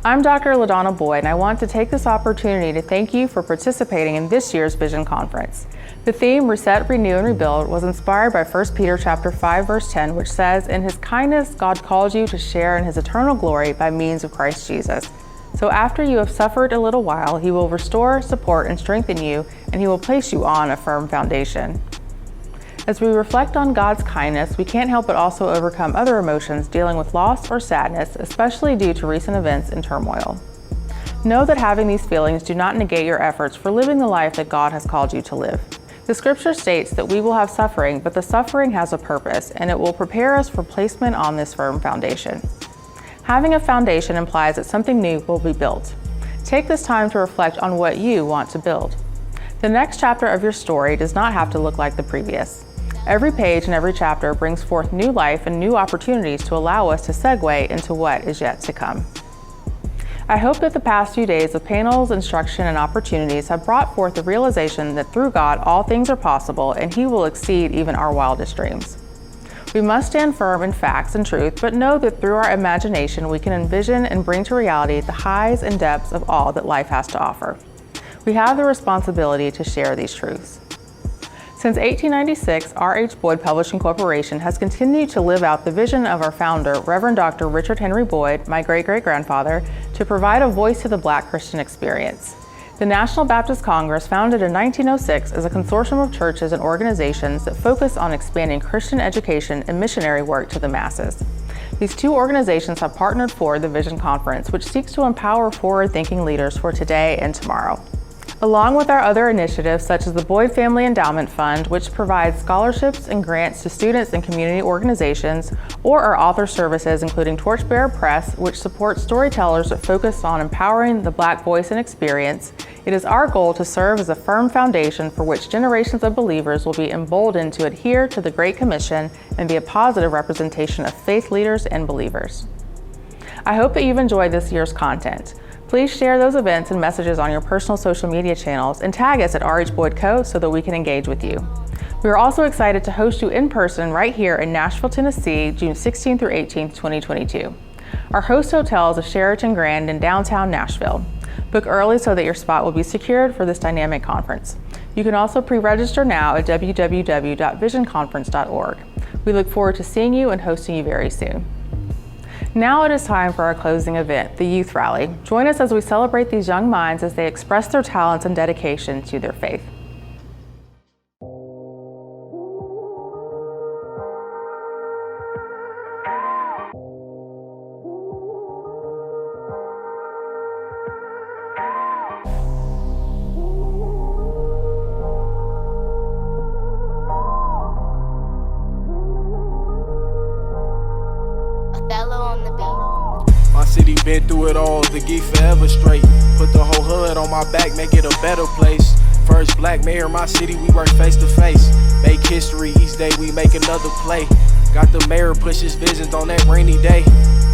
I'm Dr. LaDonna Boyd, and I want to take this opportunity to thank you for participating in this year's Vision Conference. The theme, Reset, Renew, and Rebuild, was inspired by 1 Peter chapter 5, verse 10, which says, "In His kindness, God called you to share in His eternal glory by means of Christ Jesus. So after you have suffered a little while, He will restore, support, and strengthen you, and He will place you on a firm foundation." As we reflect on God's kindness, we can't help but also overcome other emotions dealing with loss or sadness, especially due to recent events and turmoil. Know that having these feelings do not negate your efforts for living the life that God has called you to live. The scripture states that we will have suffering, but the suffering has a purpose, and it will prepare us for placement on this firm foundation. Having a foundation implies that something new will be built. Take this time to reflect on what you want to build. The next chapter of your story does not have to look like the previous. Every page and every chapter brings forth new life and new opportunities to allow us to segue into what is yet to come. I hope that the past few days of panels, instruction, and opportunities have brought forth the realization that through God all things are possible and He will exceed even our wildest dreams. We must stand firm in facts and truth, but know that through our imagination we can envision and bring to reality the highs and depths of all that life has to offer. We have the responsibility to share these truths. Since 1896, R.H. Boyd Publishing Corporation has continued to live out the vision of our founder, Reverend Dr. Richard Henry Boyd, my great-great-grandfather, to provide a voice to the Black Christian experience. The National Baptist Congress, founded in 1906, is a consortium of churches and organizations that focus on expanding Christian education and missionary work to the masses. These two organizations have partnered for the Vision Conference, which seeks to empower forward-thinking leaders for today and tomorrow. Along with our other initiatives, such as the Boyd Family Endowment Fund, which provides scholarships and grants to students and community organizations, or our author services, including Torchbearer Press, which supports storytellers that focus on empowering the Black voice and experience, it is our goal to serve as a firm foundation for which generations of believers will be emboldened to adhere to the Great Commission and be a positive representation of faith leaders and believers. I hope that you've enjoyed this year's content. Please share those events and messages on your personal social media channels and tag us at RH Boyd Co. so that we can engage with you. We are also excited to host you in person right here in Nashville, Tennessee, June 16th through 18th, 2022. Our host hotel is the Sheraton Grand in downtown Nashville. Book early so that your spot will be secured for this dynamic conference. You can also pre-register now at www.visionconference.org. We look forward to seeing you and hosting you very soon. Now it is time for our closing event, the Youth Rally. Join us as we celebrate these young minds as they express their talents and dedication to their faith. My city been through it all, the geek forever straight. Put the whole hood on my back, make it a better place. First black mayor in my city, we work face to face. Make history, each day we make another play. Got the mayor push his visions on that rainy day.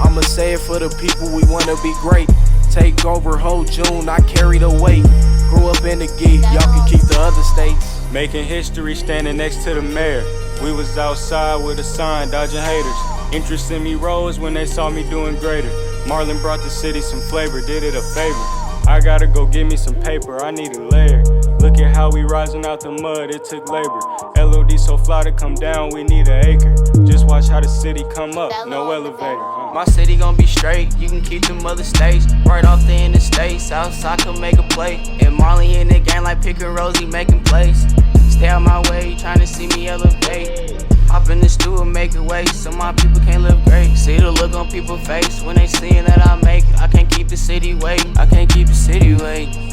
I'ma say it for the people, we wanna be great. Take over whole June, I carry the weight. Grew up in the geek, y'all can keep the other states. Making history, standing next to the mayor. We was outside with a sign, dodging haters. Interest in me rose when they saw me doing greater. Marlon brought the city some flavor, did it a favor. I gotta go get me some paper, I need a layer. Look at how we rising out the mud, it took labor. LOD so fly to come down, we need an acre. Just watch how the city come up, no elevator. My city gon' be straight, you can keep them other states. Right off the interstate, Southside can make a play. And Marlon in the game like Pick and Rosie making plays. Stay out my way, trying to see me elevate. Hop in the stew and make it way, so my people can't live great. See the look on people's face when they seeing that I make it. I can't keep the city waiting, I can't keep the city waiting.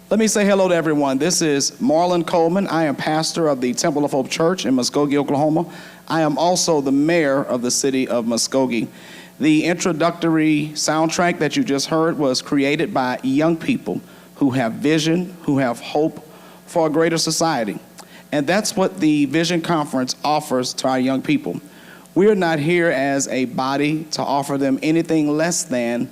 Let me say hello to everyone. This is Marlon Coleman. I am pastor of the Temple of Hope Church in Muskogee, Oklahoma. I am also the mayor of the city of Muskogee. The introductory soundtrack that you just heard was created by young people who have vision, who have hope for a greater society. And that's what the Vision Conference offers to our young people. We are not here as a body to offer them anything less than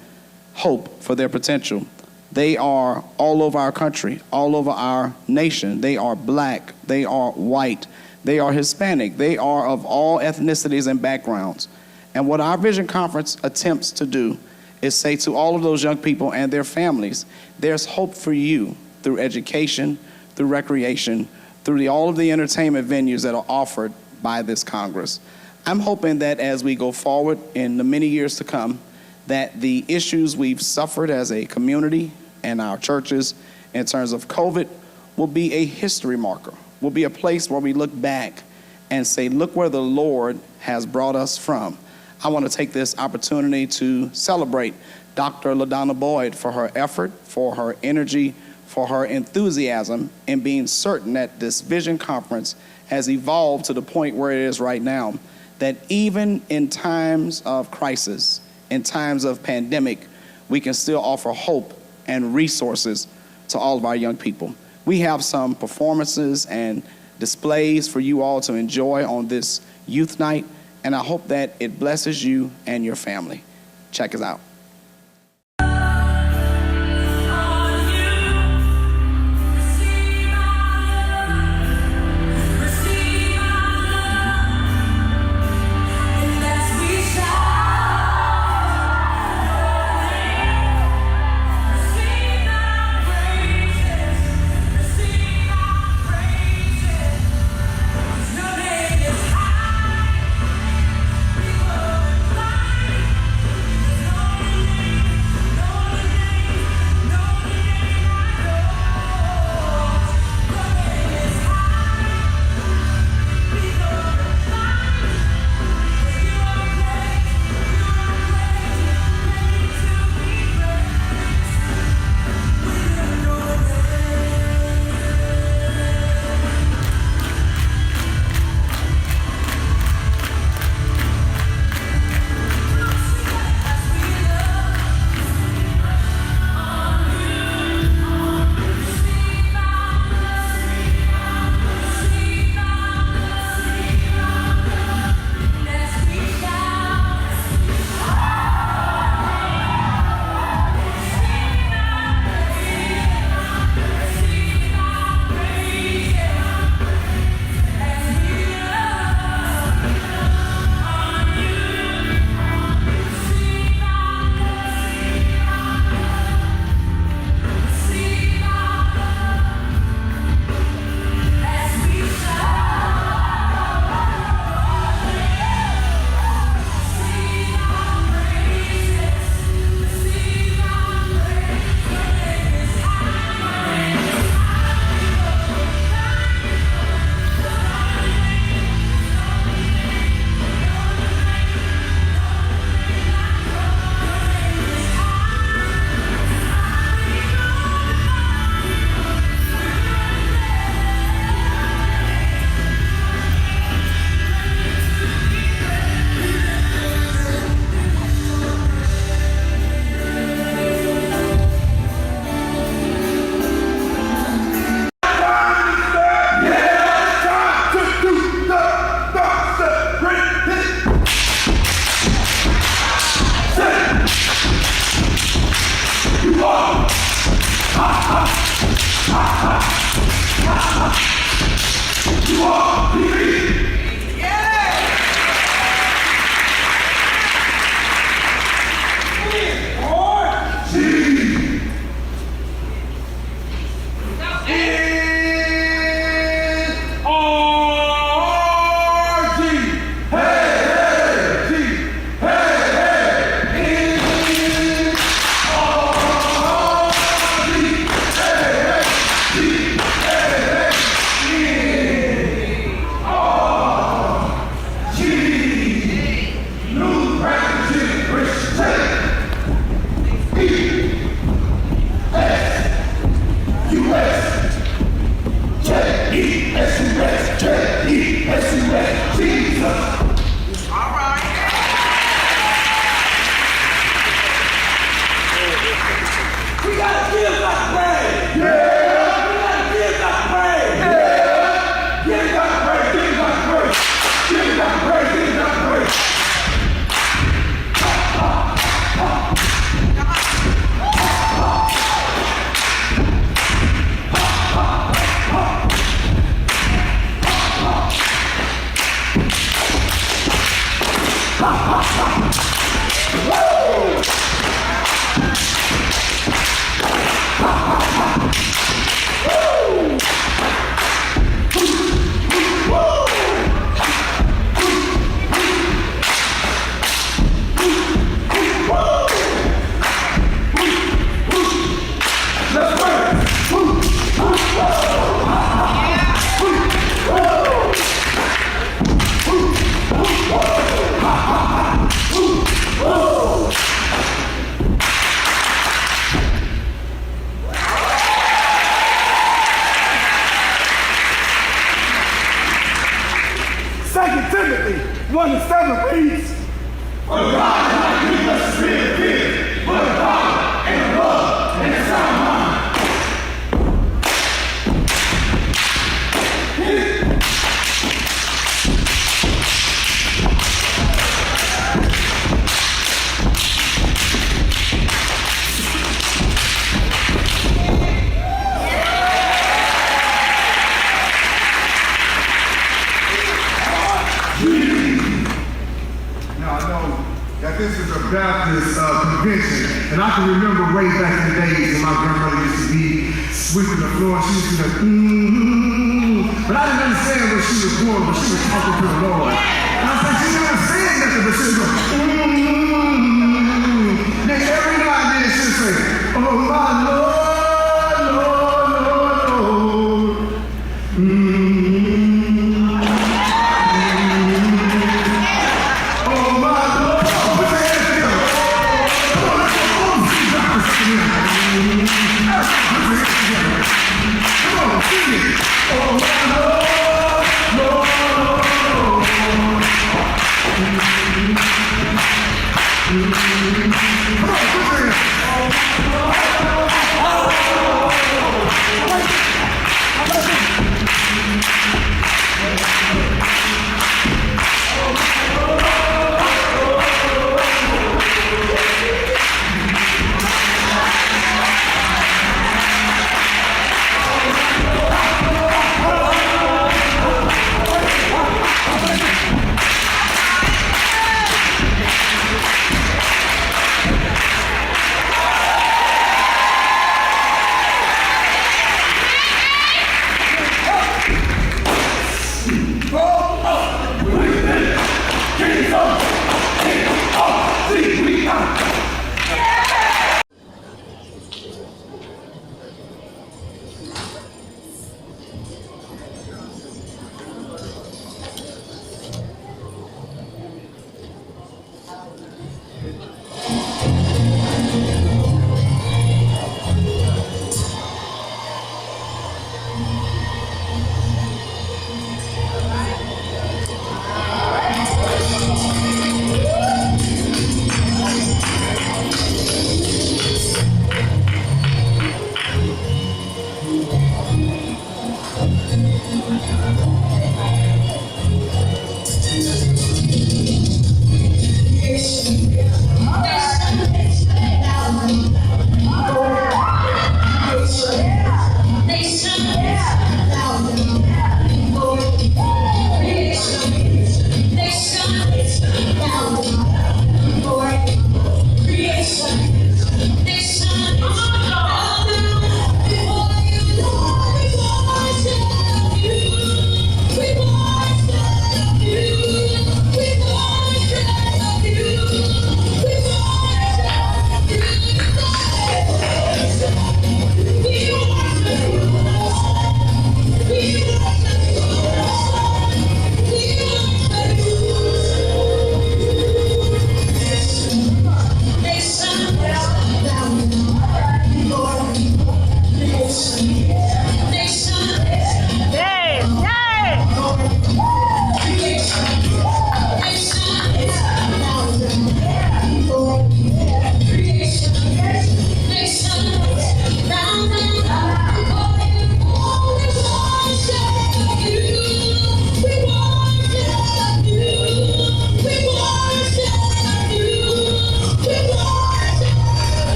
hope for their potential. They are all over our country, all over our nation. They are black, they are white, they are Hispanic, they are of all ethnicities and backgrounds. And what our Vision Conference attempts to do is say to all of those young people and their families, there's hope for you through education, through recreation, through all of the entertainment venues that are offered by this Congress. I'm hoping that as we go forward in the many years to come, that the issues we've suffered as a community and our churches in terms of COVID will be a history marker, will be a place where we look back and say, look where the Lord has brought us from. I want to take this opportunity to celebrate Dr. LaDonna Boyd for her effort, for her energy, for her enthusiasm in being certain that this Vision Conference has evolved to the point where it is right now, that even in times of crisis, in times of pandemic, we can still offer hope and resources to all of our young people. We have some performances and displays for you all to enjoy on this youth night, and I hope that it blesses you and your family. Check us out. Second Timothy 1:7 reads, "For God has not given us a spirit of fear, but of power and of love and a sound mind." Now I know that this is a Baptist convention, and I can remember way back in the days when my grandmother used to be sweeping the floor. She used to go, but I didn't understand what she was doing, but she was talking to the Lord. And I was like, she never said nothing, but she was going, Then every now and then she'd say, "Oh my Lord, Lord, Lord, Lord."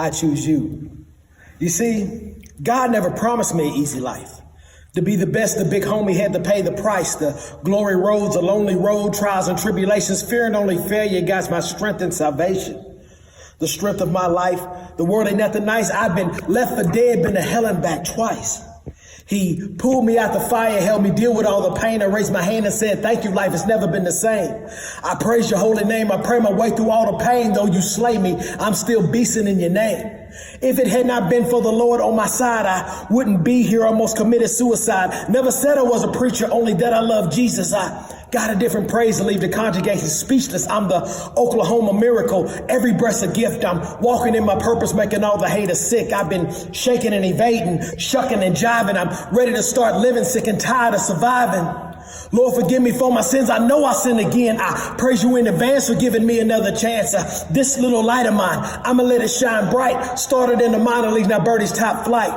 I choose you. You see, God never promised me an easy life. To be the best, the big homie had to pay the price. The glory roads, a lonely road, trials and tribulations, fear and only failure guides my strength and salvation. The strength of my life, the world ain't nothing nice. I've been left for dead, been to hell and back twice. He pulled me out the fire, helped me deal with all the pain. I raised my hand and said, thank you, life has never been the same. I praise your holy name. I pray my way through all the pain. Though you slay me, I'm still beasting in your name. If it had not been for the Lord on my side, I wouldn't be here, almost committed suicide. Never said I was a preacher, only that I love Jesus. I got a different praise to leave the congregation speechless. I'm the Oklahoma miracle. Every breath's a gift. I'm walking in my purpose, making all the haters sick. I've been shaking and evading, shucking and jiving. I'm ready to start living, sick and tired of surviving. Lord, forgive me for my sins. I know I sin again. I praise you in advance for giving me another chance. This little light of mine, I'ma let it shine bright. Started in the minor leagues, now Birdie's top flight.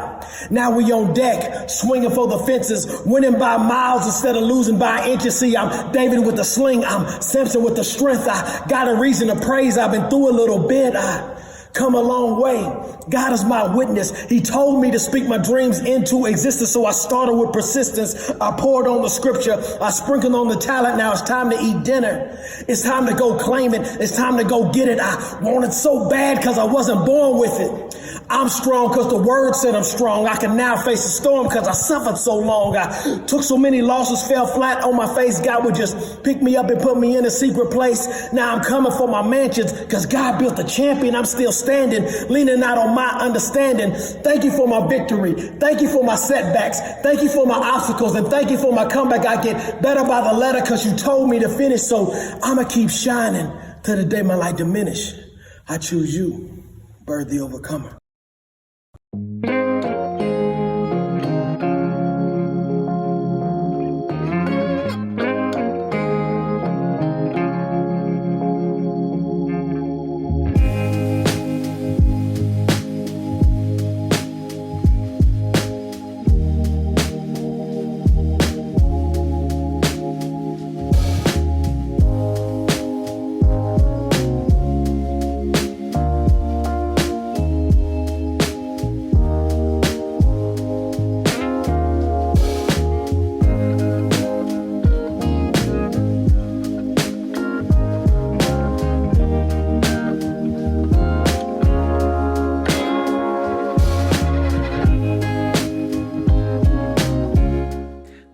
Now we on deck, swinging for the fences, winning by miles instead of losing by inches. See, I'm David with the sling, I'm Samson with the strength. I got a reason to praise. I've been through a little bit. I come a long way. God is my witness. He told me to speak my dreams into existence, so I started with persistence. I poured on the scripture. I sprinkled on the talent. Now it's time to eat dinner. It's time to go claim it. It's time to go get it. I want it so bad because I wasn't born with it. I'm strong because the word said I'm strong. I can now face a storm because I suffered so long. I took so many losses, fell flat on my face. God would just pick me up and put me in a secret place. Now I'm coming for my mansions because God built a champion. I'm still standing, leaning out on my understanding. Thank you for my victory. Thank you for my setbacks. Thank you for my obstacles. And thank you for my comeback. I get better by the letter because you told me to finish. So I'ma keep shining till the day my light diminish. I choose you, Bird the Overcomer.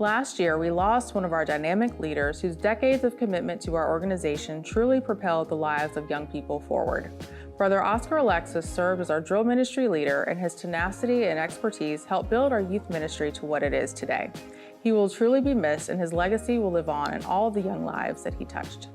Last year, we lost one of our dynamic leaders whose decades of commitment to our organization truly propelled the lives of young people forward. Brother Oscar Alexis served as our drill ministry leader, and his tenacity and expertise helped build our youth ministry to what it is today. He will truly be missed, and his legacy will live on in all of the young lives that he touched.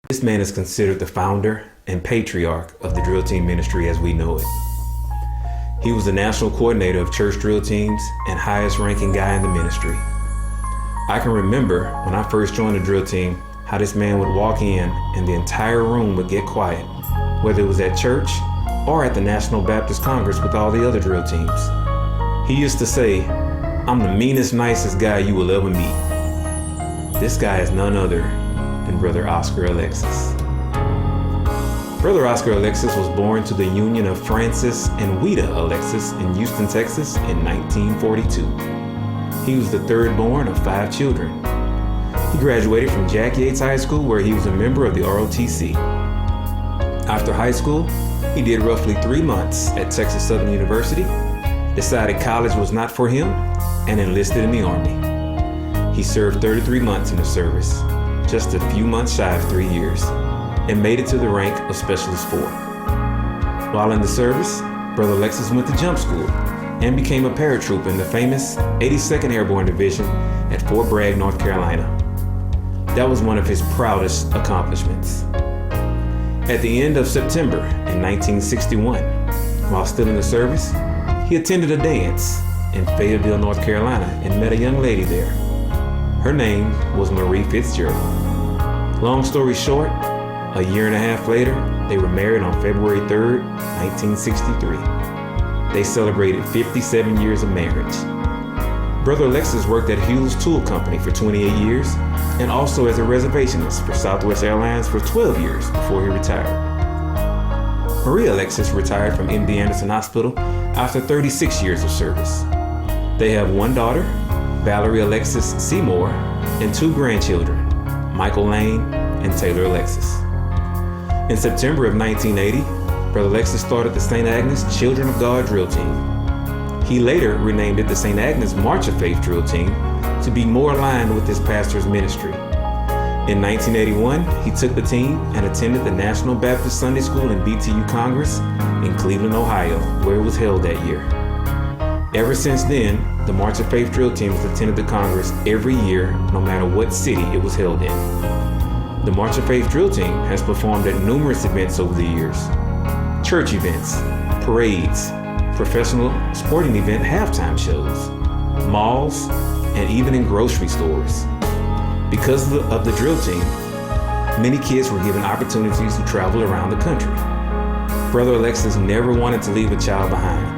This man is considered the founder and patriarch of the drill team ministry as we know it. He was the national coordinator of church drill teams and highest ranking guy in the ministry. I can remember when I first joined the drill team, how this man would walk in and the entire room would get quiet, whether it was at church or at the National Baptist Congress with all the other drill teams. He used to say, "I'm the meanest, nicest guy you will ever meet." This guy is none other than Brother Oscar Alexis. Brother Oscar Alexis was born to the union of Francis and Wida Alexis in Houston, Texas in 1942. He was the third born of 5 children. He graduated from Jack Yates High School, where he was a member of the ROTC. After high school, he did roughly 3 months at Texas Southern University, decided college was not for him, and enlisted in the Army. He served 33 months in the service, just a few months shy of 3 years, and made it to the rank of Specialist 4. While in the service, Brother Alexis went to jump school and became a paratrooper in the famous 82nd Airborne Division at Fort Bragg, North Carolina. That was one of his proudest accomplishments. At the end of September in 1961, while still in the service, he attended a dance in Fayetteville, North Carolina, and met a young lady there. Her name was Marie Fitzgerald. Long story short, a year and a half later, they were married on February 3rd, 1963. They celebrated 57 years of marriage. Brother Alexis worked at Hughes Tool Company for 28 years and also as a reservationist for Southwest Airlines for 12 years before he retired. Maria Alexis retired from MD Anderson Hospital after 36 years of service. They have one daughter, Valerie Alexis Seymour, and 2 grandchildren, Michael Lane and Taylor Alexis. In September of 1980, Brother Alexis started the St. Agnes Children of God Drill Team. He later renamed it the St. Agnes March of Faith Drill Team to be more aligned with his pastor's ministry. In 1981, he took the team and attended the National Baptist Sunday School and BTU Congress in Cleveland, Ohio, where it was held that year. Ever since then, the March of Faith Drill Team has attended the Congress every year, no matter what city it was held in. The March of Faith Drill Team has performed at numerous events over the years. Church events, parades, professional sporting event halftime shows, malls, and even in grocery stores. Because of the drill team, many kids were given opportunities to travel around the country. Brother Alexis never wanted to leave a child behind.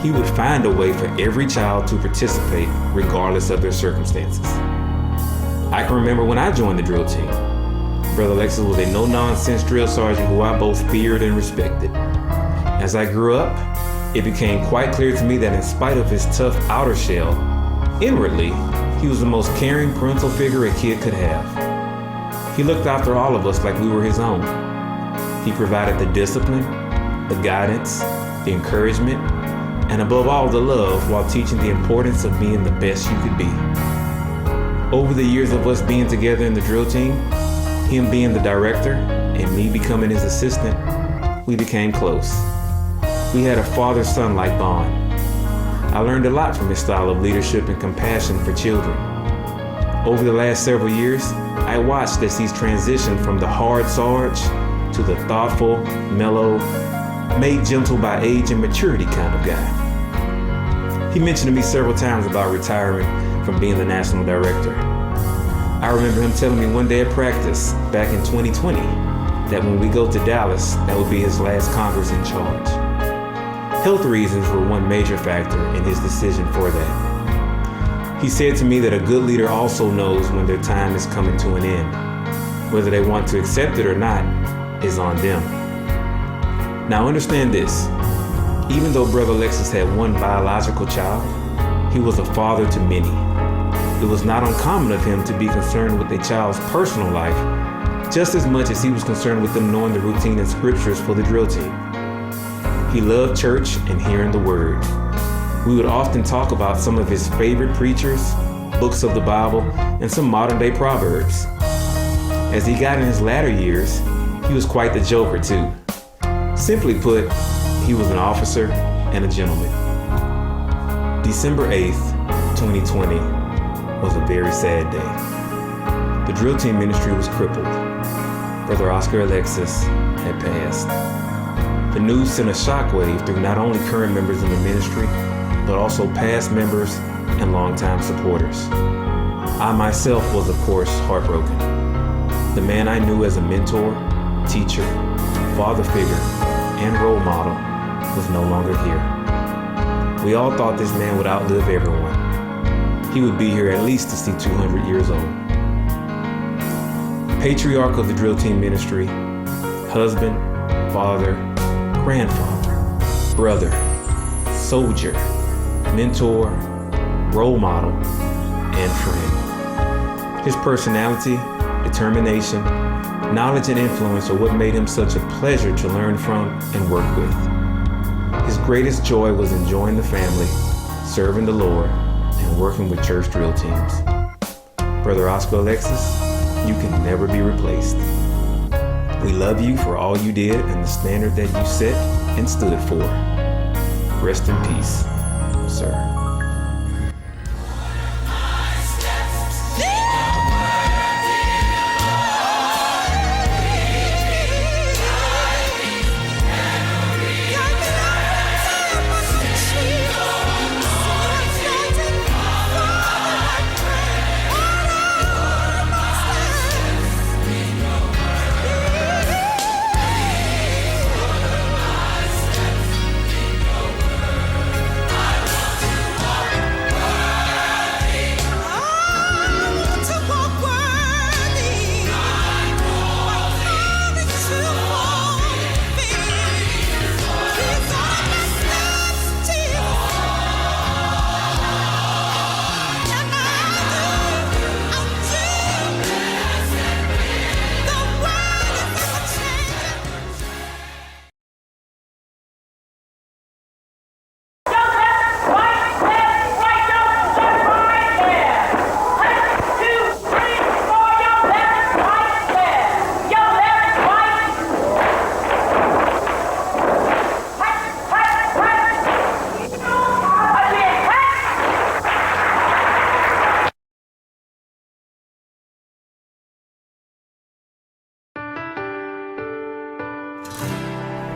He would find a way for every child to participate regardless of their circumstances. I can remember when I joined the drill team. Brother Alexis was a no-nonsense drill sergeant who I both feared and respected. As I grew up, it became quite clear to me that in spite of his tough outer shell, inwardly, he was the most caring parental figure a kid could have. He looked after all of us like we were his own. He provided the discipline, the guidance, the encouragement, and above all, the love while teaching the importance of being the best you could be. Over the years of us being together in the drill team, him being the director and me becoming his assistant, we became close. We had a father-son-like bond. I learned a lot from his style of leadership and compassion for children. Over the last several years, I watched as he's transitioned from the hard Sarge to the thoughtful, mellow, made gentle by age and maturity kind of guy. He mentioned to me several times about retiring from being the national director. I remember him telling me one day at practice back in 2020 that when we go to Dallas, that would be his last Congress in charge. Health reasons were one major factor in his decision for that. He said to me that a good leader also knows when their time is coming to an end. Whether they want to accept it or not is on them. Now understand this, even though Brother Alexis had one biological child, he was a father to many. It was not uncommon of him to be concerned with a child's personal life just as much as he was concerned with them knowing the routine and scriptures for the drill team. He loved church and hearing the word. We would often talk about some of his favorite preachers, books of the Bible, and some modern-day proverbs. As he got in his latter years, he was quite the joker too. Simply put, he was an officer and a gentleman. December 8th, 2020 was a very sad day. The drill team ministry was crippled. Brother Oscar Alexis had passed. The news sent a shockwave through not only current members in the ministry, but also past members and longtime supporters. I myself was, of course, heartbroken. The man I knew as a mentor, teacher, father figure, and role model was no longer here. We all thought this man would outlive everyone. He would be here at least to see 200 years old. Patriarch of the Drill Team Ministry, husband, father, grandfather, brother, soldier, mentor, role model, and friend. His personality, determination, knowledge, and influence are what made him such a pleasure to learn from and work with. His greatest joy was enjoying the family, serving the Lord, and working with church drill teams. Brother Oscar Alexis, you can never be replaced. We love you for all you did and the standard that you set and stood for. Rest in peace, sir.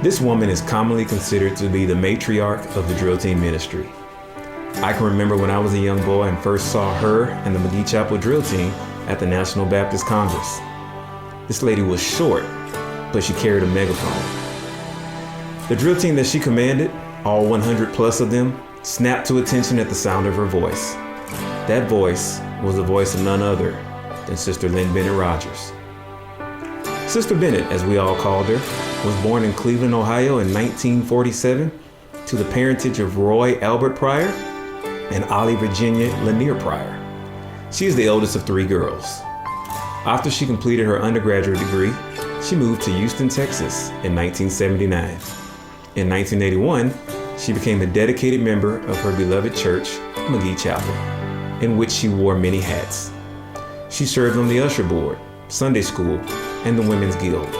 This woman is commonly considered to be the matriarch of the Drill Team Ministry. I can remember when I was a young boy and first saw her and the McGee Chapel Drill Team at the National Baptist Congress. This lady was short, but she carried a megaphone. The drill team that she commanded, all 100 plus of them, snapped to attention at the sound of her voice. That voice was the voice of none other than Sister Lynn Bennett Rogers. Sister Bennett, as we all called her, was born in Cleveland, Ohio in 1947 to the parentage of Roy Albert Pryor and Ollie Virginia Lanier Pryor. She is the eldest of 3 girls. After she completed her undergraduate degree, she moved to Houston, Texas in 1979. In 1981, she became a dedicated member of her beloved church, McGee Chapel, in which she wore many hats. She served on the usher board, Sunday school, and the Women's Guild.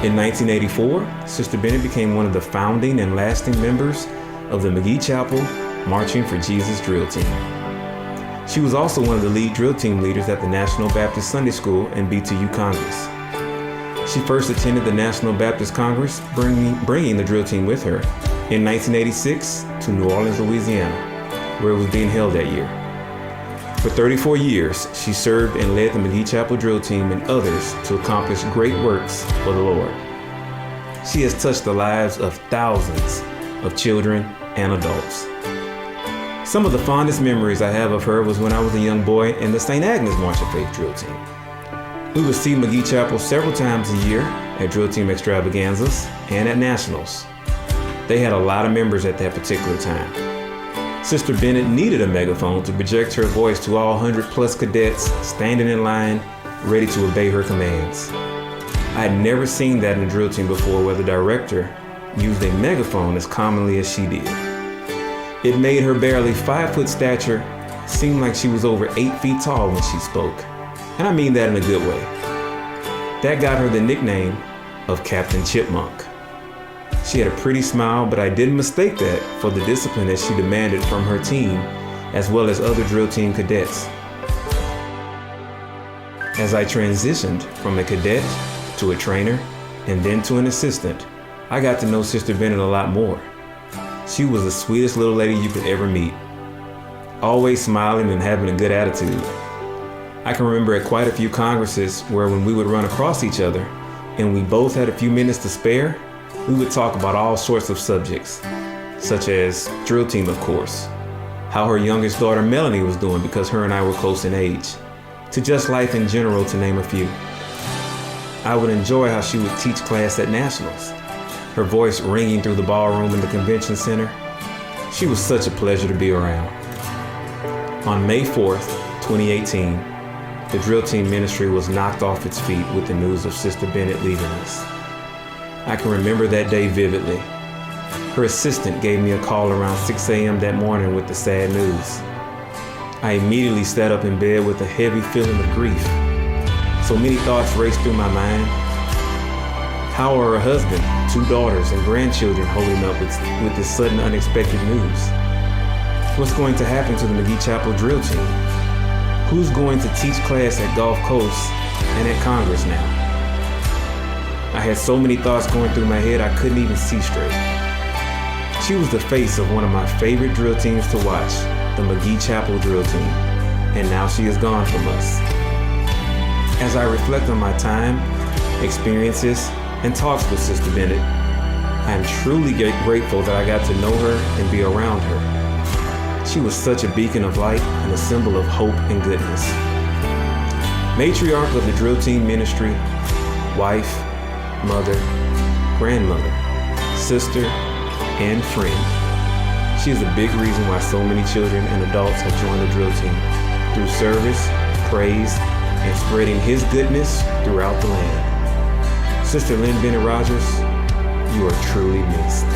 In 1984, Sister Bennett became one of the founding and lasting members of the McGee Chapel Marching for Jesus drill team. She was also one of the lead drill team leaders at the National Baptist Sunday School and BTU Congress. She first attended the National Baptist Congress, bringing the drill team with her in 1986 to New Orleans, Louisiana, where it was being held that year. For 34 years, she served and led the McGee Chapel drill team and others to accomplish great works for the Lord. She has touched the lives of thousands of children and adults. Some of the fondest memories I have of her was when I was a young boy in the St. Agnes March of Faith drill team. We would see McGee Chapel several times a year at drill team extravaganzas and at nationals. They had a lot of members at that particular time. Sister Bennett needed a megaphone to project her voice to all 100 plus cadets standing in line, ready to obey her commands. I had never seen that in a drill team before where the director used a megaphone as commonly as she did. It made her barely 5-foot stature seem like she was over 8 feet tall when she spoke. And I mean that in a good way. That got her the nickname of Captain Chipmunk. She had a pretty smile, but I didn't mistake that for the discipline that she demanded from her team, as well as other drill team cadets. As I transitioned from a cadet to a trainer, and then to an assistant, I got to know Sister Bennett a lot more. She was the sweetest little lady you could ever meet, always smiling and having a good attitude. I can remember at quite a few congresses where when we would run across each other and we both had a few minutes to spare, we would talk about all sorts of subjects, such as drill team, of course, how her youngest daughter Melanie was doing because her and I were close in age, to just life in general, to name a few. I would enjoy how she would teach class at Nationals, her voice ringing through the ballroom in the convention center. She was such a pleasure to be around. On May 4th, 2018, the drill team ministry was knocked off its feet with the news of Sister Bennett leaving us. I can remember that day vividly. Her assistant gave me a call around 6 a.m. that morning with the sad news. I immediately sat up in bed with a heavy feeling of grief. So many thoughts raced through my mind. How are her husband, 2 daughters, and grandchildren holding up with this sudden unexpected news? What's going to happen to the McGee Chapel drill team? Who's going to teach class at Gulf Coast and at Congress now? I had so many thoughts going through my head I couldn't even see straight. She was the face of one of my favorite drill teams to watch, the McGee Chapel drill team, and now she is gone from us. As I reflect on my time, experiences, and talks with Sister Bennett, I am truly grateful that I got to know her and be around her. She was such a beacon of light and a symbol of hope and goodness. Matriarch of the drill team ministry, wife, mother, grandmother, sister, and friend. She is a big reason why so many children and adults have joined the drill team through service, praise, and spreading His goodness throughout the land. Sister Lynn Bennett Rogers, you are truly missed.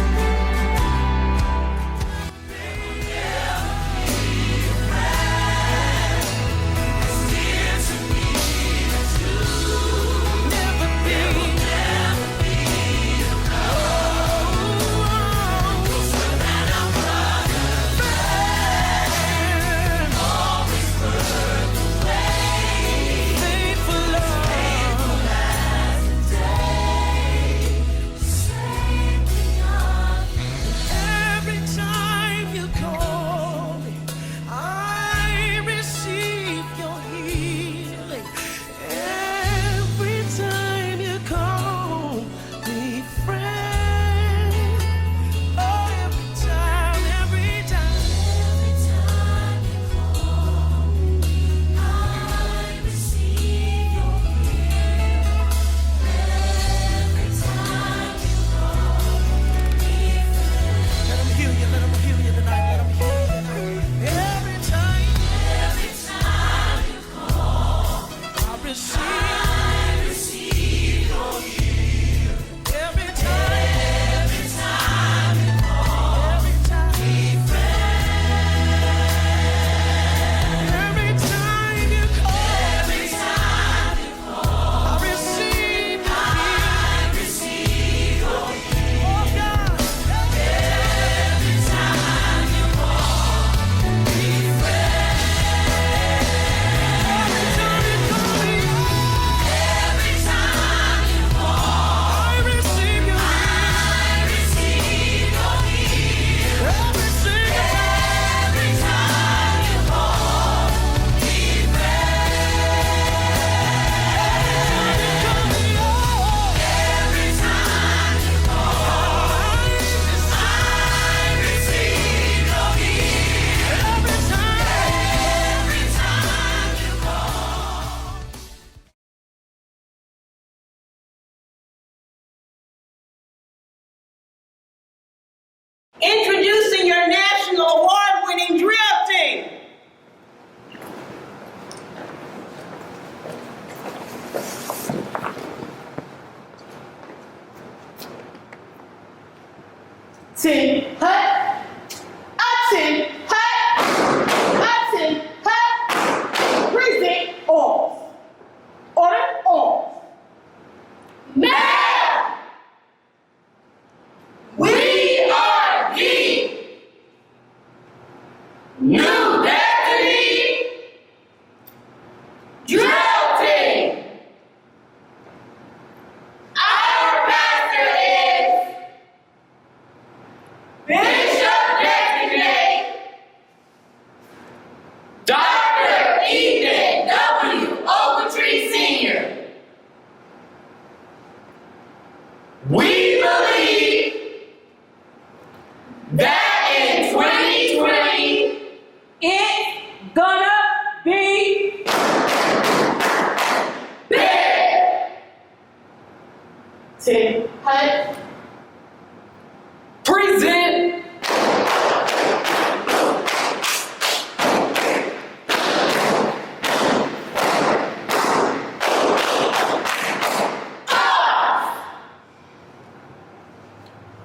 Introducing your national award-winning drill team. Team hut, team hut, team hut, precinct arms. Order arms. Now, we are the New Destiny Drill Team. 10, hut. Present.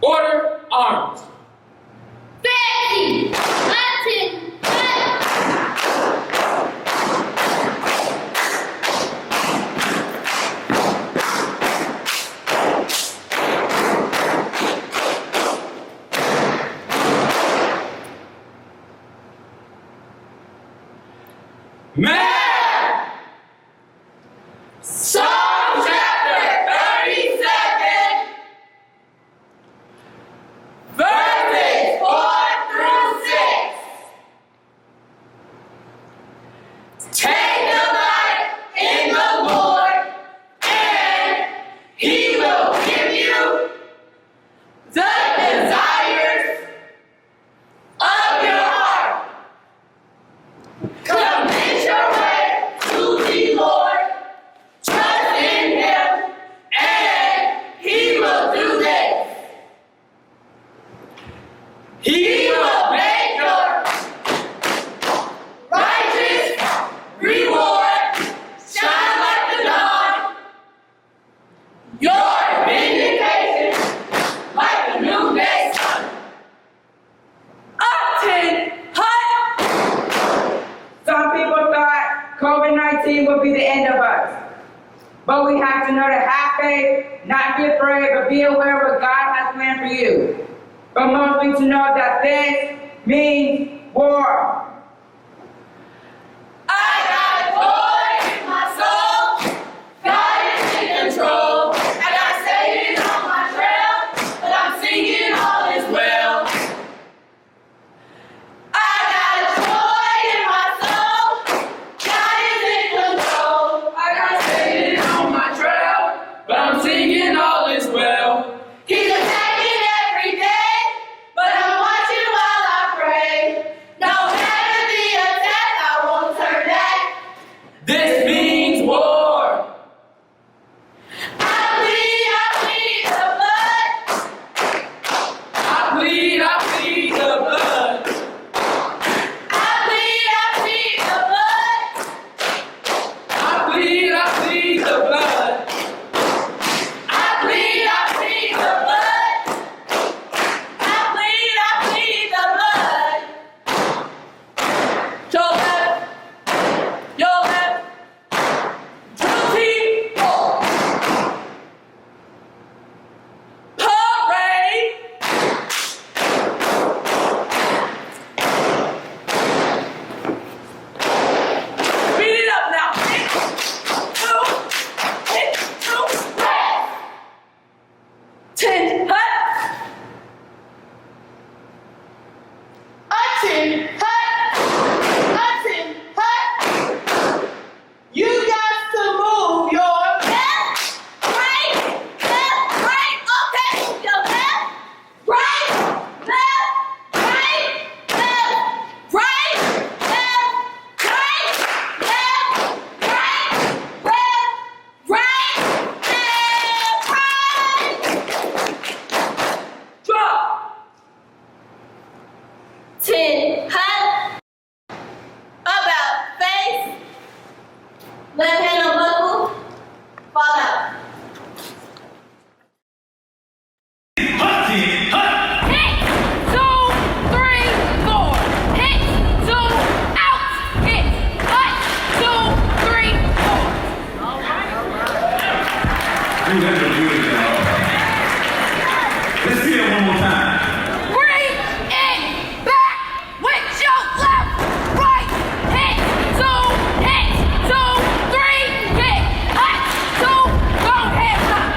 Order arms. Fancy, Latin, Man! Psalm chapter 37, verses 4 through 6. Take delight in the Lord, and He will give you the desires of your heart. Commit your way to the Lord. Trust in Him, and He will do this. He will make your righteous reward shine like the dawn, your vindication like the noonday sun. Upton Hut. Some people thought COVID-19 would be the end of us. But we have to know to have faith, not be afraid, but be aware of what God has planned for you. But mostly to know that this means war. I got joy in my soul. God is in control. I got Satan on my trail, but I'm singing all is well. I got joy in my soul. God is in control. I got Satan on my trail, but I'm singing all is well. He's attacking every day, but I'm watching while I pray. No matter the attack, I won't turn back. This means war. I plead the blood. I plead the blood. I plead the blood. I plead the blood. I plead the blood. I plead the blood. Your left, your left. Blue team, parade. Speed it up now. Hit, two, red. 10 hut. Upton, hut. Upton, hut. You got to move your Left, right, okay, move your left, right, left, right, left, right. Drop. 10 hut. About face. Left hand on buckle. Fall out. Hit, 2, 3, 4. Hit, 2, out. Hit, hut, 2, 3, 4. All right. Dude, that's a good job. Let's see it one more time. Bring it back with your left, right. Hit, 2, 3, hit, hut, 2, go ahead, hut.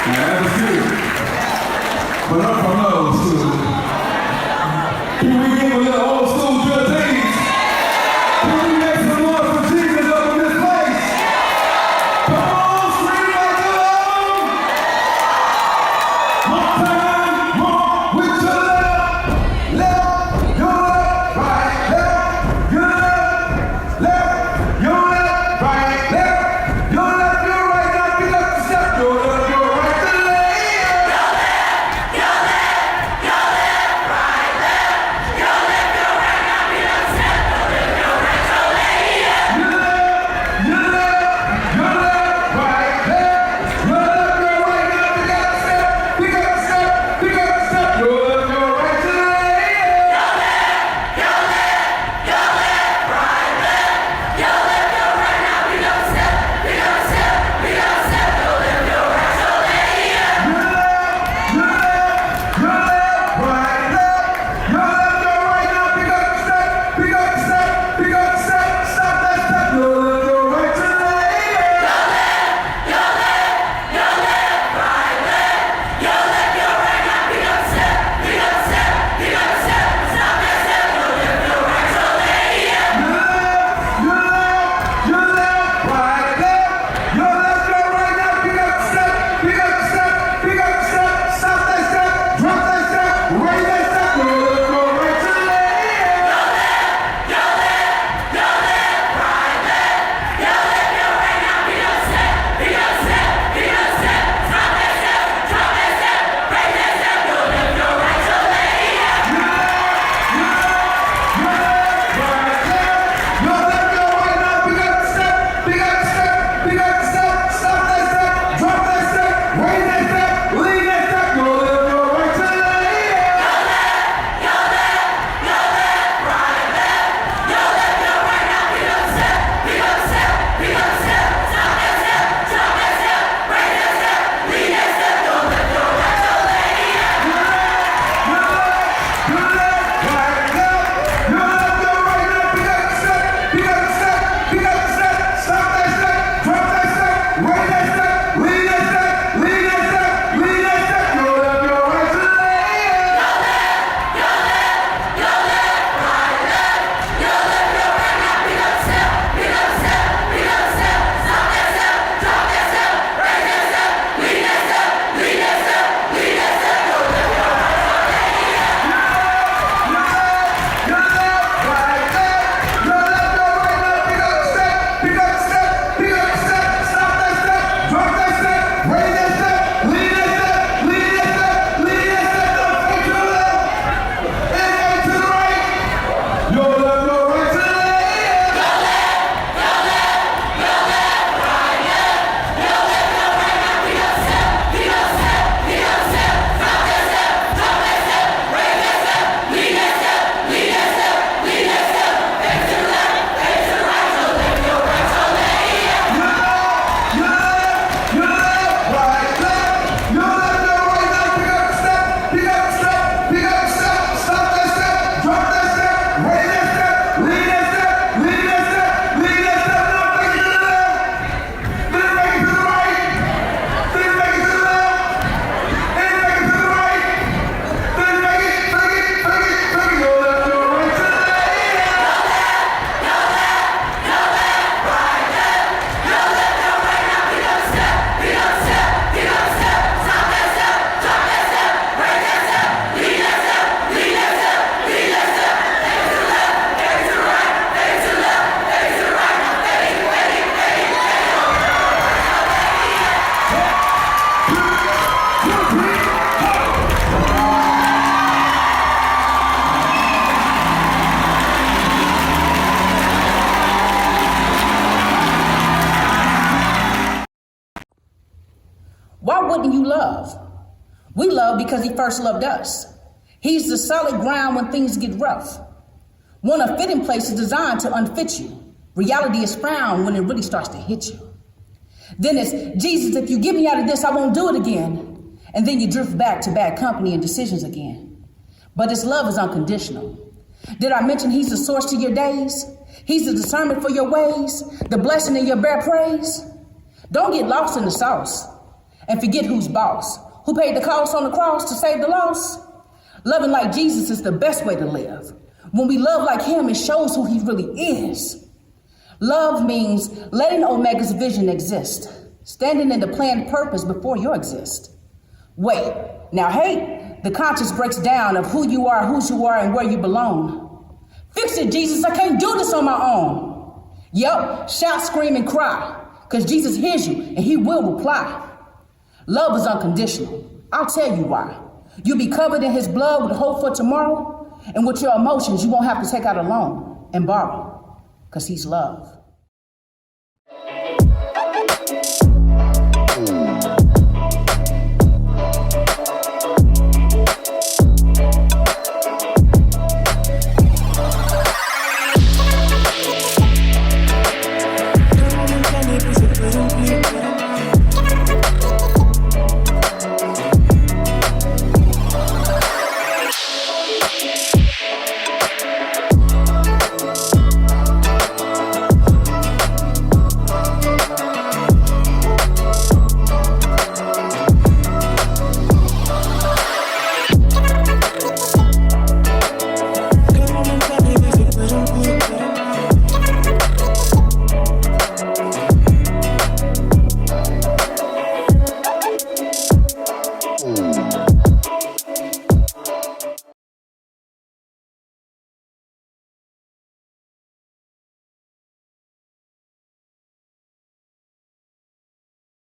that was good. But I'm from the old school. Can we give a little old school drill teams? Can we make some noise for Jesus up in this place? Come on, scream like the Lord. One time, more with your left, your left, right, left, your left, your right, left, your left, your right. Now pick up the step, your left, your right, to the left. Why wouldn't you love? We love because he first loved us. He's the solid ground when things get rough. One unfitting place is designed to unfit you. Reality is found when it really starts to hit you. Then it's, Jesus, if you get me out of this, I won't do it again. And then you drift back to bad company and decisions again. But his love is unconditional. Did I mention he's the source to your days? He's the discernment for your ways, the blessing in your bare praise. Don't get lost in the sauce. and forget who's boss, who paid the cost on the cross to save the lost. Loving like Jesus is the best way to live. When we love like him, it shows who he really is. Love means letting Omega's vision exist, standing in the planned purpose before you exist. Wait, now hate, the conscience breaks down of who you are, whose you are, and where you belong. Fix it, Jesus, I can't do this on my own. Yup, shout, scream, and cry, because Jesus hears you, and he will reply. Love is unconditional. I'll tell you why. You'll be covered in his blood with hope for tomorrow, and with your emotions, you won't have to take out a loan and borrow, because he's love.